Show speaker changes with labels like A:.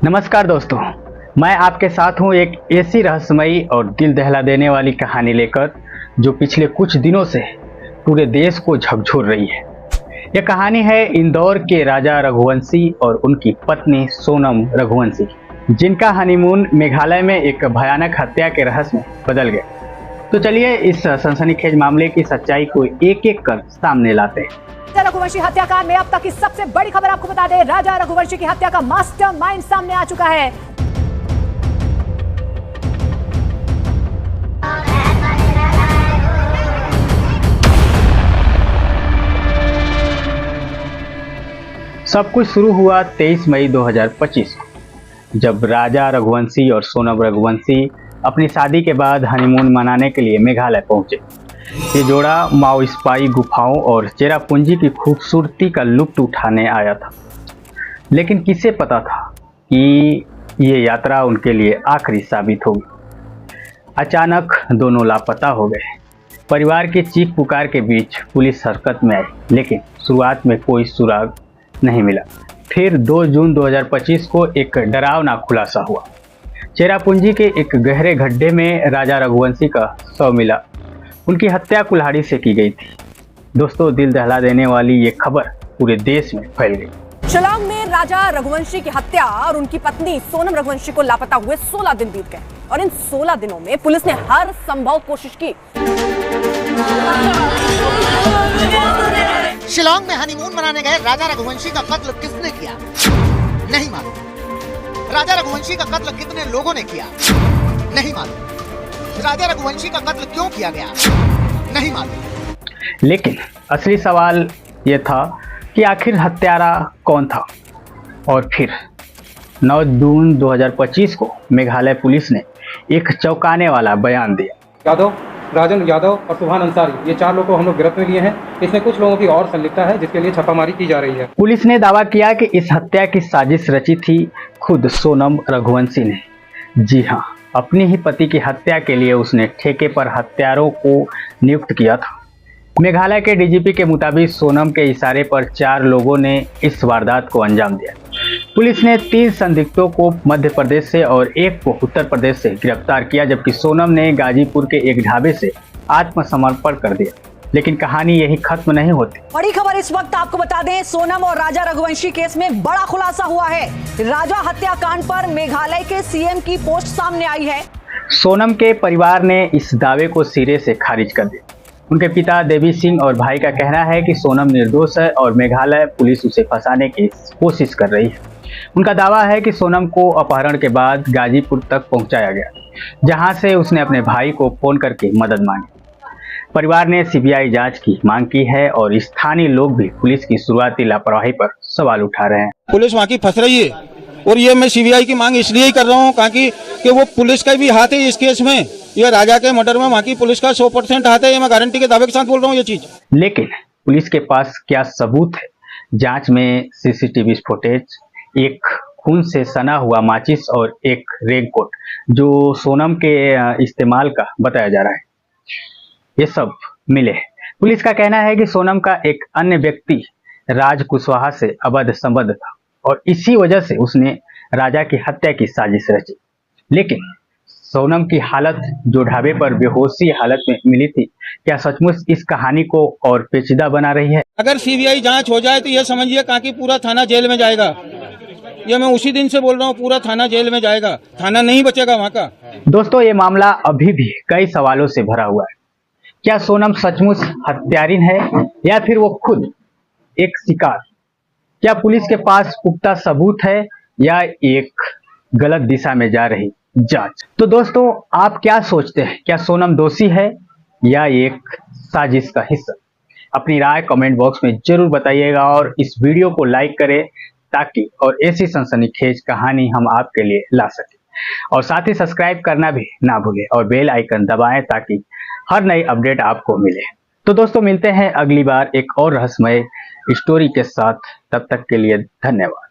A: नमस्कार दोस्तों, मैं आपके साथ हूं एक ऐसी रहस्यमयी और दिल दहला देने वाली कहानी लेकर जो पिछले कुछ दिनों से पूरे देश को झकझोर रही है। यह कहानी है इंदौर के राजा रघुवंशी और उनकी पत्नी सोनम रघुवंशी, जिनका हनीमून मेघालय में एक भयानक हत्या के रहस्य में बदल गया। तो चलिए इस सनसनीखेज मामले की सच्चाई को एक एक कर सामने लाते हैं।
B: राजा रघुवंशी हत्याकांड में अब तक की सबसे बड़ी खबर आपको बता दें, राजा रघुवंशी की हत्या का मास्टरमाइंड सामने आ चुका है।
A: सब कुछ शुरू हुआ 23 मई 2025 को, जब राजा रघुवंशी और सोनम रघुवंशी अपनी शादी के बाद हनीमून मनाने के लिए मेघालय पहुंचे। ये जोड़ा माओ स्पाई गुफाओं और चेरापूंजी की खूबसूरती का लुत्फ उठाने आया था, लेकिन किसे पता था कि ये यात्रा उनके लिए आखिरी साबित होगी। अचानक दोनों लापता हो गए। परिवार की चीख पुकार के बीच पुलिस हरकत में आई, लेकिन शुरुआत में कोई सुराग नहीं मिला। फिर 2 जून 2025 को एक डरावना खुलासा हुआ। चेरापूंजी के एक गहरे गड्ढे में राजा रघुवंशी का शव मिला। उनकी हत्या कुल्हाड़ी से की गई थी। दोस्तों, दिल दहला देने वाली ये खबर पूरे देश में फैल गई।
B: शिलांग में राजा रघुवंशी की हत्या और उनकी पत्नी सोनम रघुवंशी को लापता हुए 16 दिन बीत गए और इन 16 दिनों में पुलिस ने हर संभव कोशिश की।
C: शिलांग में हनीमून मनाने गए राजा रघुवंशी का कत्ल किसने किया नहीं मालूम। राजा रघुवंशी का कत्ल कितने लोगों ने किया नहीं मालूम। राजा रघुवंशी का कत्ल क्यों किया गया नहीं मालूम।
A: लेकिन असली सवाल यह था कि आखिर हत्यारा कौन था। और फिर 9 जून 2025 को मेघालय पुलिस ने एक चौंकाने वाला बयान दिया।
D: राजन यादव और सुभान अंसारी, ये 4 लोगों को हम लोग गिरफ्त में लिए हैं। इसमें कुछ लोगों की और संलिप्तता है, जिसके लिए छापामारी की जा रही है।
A: पुलिस ने दावा किया कि इस हत्या की साजिश रची थी खुद सोनम रघुवंशी ने। जी हाँ, अपने ही पति की हत्या के लिए उसने ठेके पर हत्यारों को नियुक्त किया था। मेघालय के डीजीपी के मुताबिक सोनम के इशारे पर 4 लोगों ने इस वारदात को अंजाम दिया। पुलिस ने 3 संदिग्धों को मध्य प्रदेश से और 1 को उत्तर प्रदेश से गिरफ्तार किया, जबकि सोनम ने गाजीपुर के एक ढाबे से आत्मसमर्पण कर दिया। लेकिन कहानी यही खत्म नहीं होती।
B: बड़ी खबर इस वक्त आपको बता दें, सोनम और राजा रघुवंशी केस में बड़ा खुलासा हुआ है। राजा हत्याकांड पर मेघालय के सीएम की पोस्ट सामने आई है।
A: सोनम के परिवार ने इस दावे को सिरे से खारिज कर दिया। उनके पिता देवी सिंह और भाई का कहना है कि सोनम निर्दोष है और मेघालय पुलिस उसे फंसाने की कोशिश कर रही है। उनका दावा है कि सोनम को अपहरण के बाद गाजीपुर तक पहुंचाया गया, जहां से उसने अपने भाई को फोन करके मदद मांगी। परिवार ने सीबीआई जांच की मांग की है और स्थानीय लोग भी पुलिस की शुरुआती लापरवाही पर सवाल उठा रहे हैं।
E: पुलिस वहाँ की फंस रही है और ये मैं सीबीआई की मांग इसलिए ही कर रहा हूँ कि वो पुलिस का भी हाथ है इस केस में। ये राजा के मर्डर में वहाँ की पुलिस का 100% हाथ है, ये मैं गारंटी के दावे के साथ बोल रहा हूँ ये चीज।
A: लेकिन पुलिस के पास क्या सबूत है? जांच में सीसीटीवी फुटेज, एक खून से सना हुआ माचिस और एक रेनकोट जो सोनम के इस्तेमाल का बताया जा रहा है, ये सब मिले। पुलिस का कहना है कि सोनम का एक अन्य व्यक्ति राज कुशवाहा से अवैध संबंध था और इसी वजह से उसने राजा की हत्या की साजिश रची। लेकिन सोनम की हालत जो ढाबे पर बेहोशी हालत में मिली थी, क्या सचमुच इस कहानी को और पेचीदा बना रही है?
E: अगर सीबीआई जांच हो जाए तो ये समझिए कि पूरा थाना जेल में जाएगा। ये मैं उसी दिन से बोल रहा हूँ, पूरा थाना जेल में जाएगा, थाना नहीं बचेगा वहाँ का।
A: दोस्तों, ये मामला अभी भी कई सवालों से भरा हुआ है। क्या सोनम सचमुच हत्यारिन है या फिर वो खुद एक शिकार? क्या पुलिस के पास पुख्ता सबूत है या एक गलत दिशा में जा रही जांच? तो दोस्तों, आप क्या सोचते हैं? क्या सोनम दोषी है या एक साजिश का हिस्सा? अपनी राय कमेंट बॉक्स में जरूर बताइएगा और इस वीडियो को लाइक करें ताकि और ऐसी सनसनीखेज कहानी हम आपके लिए ला सके। और साथ ही सब्सक्राइब करना भी ना भूलें और बेल आइकन दबाएं ताकि हर नई अपडेट आपको मिले। तो दोस्तों, मिलते हैं अगली बार एक और रहस्यमय स्टोरी के साथ। तब तक के लिए धन्यवाद।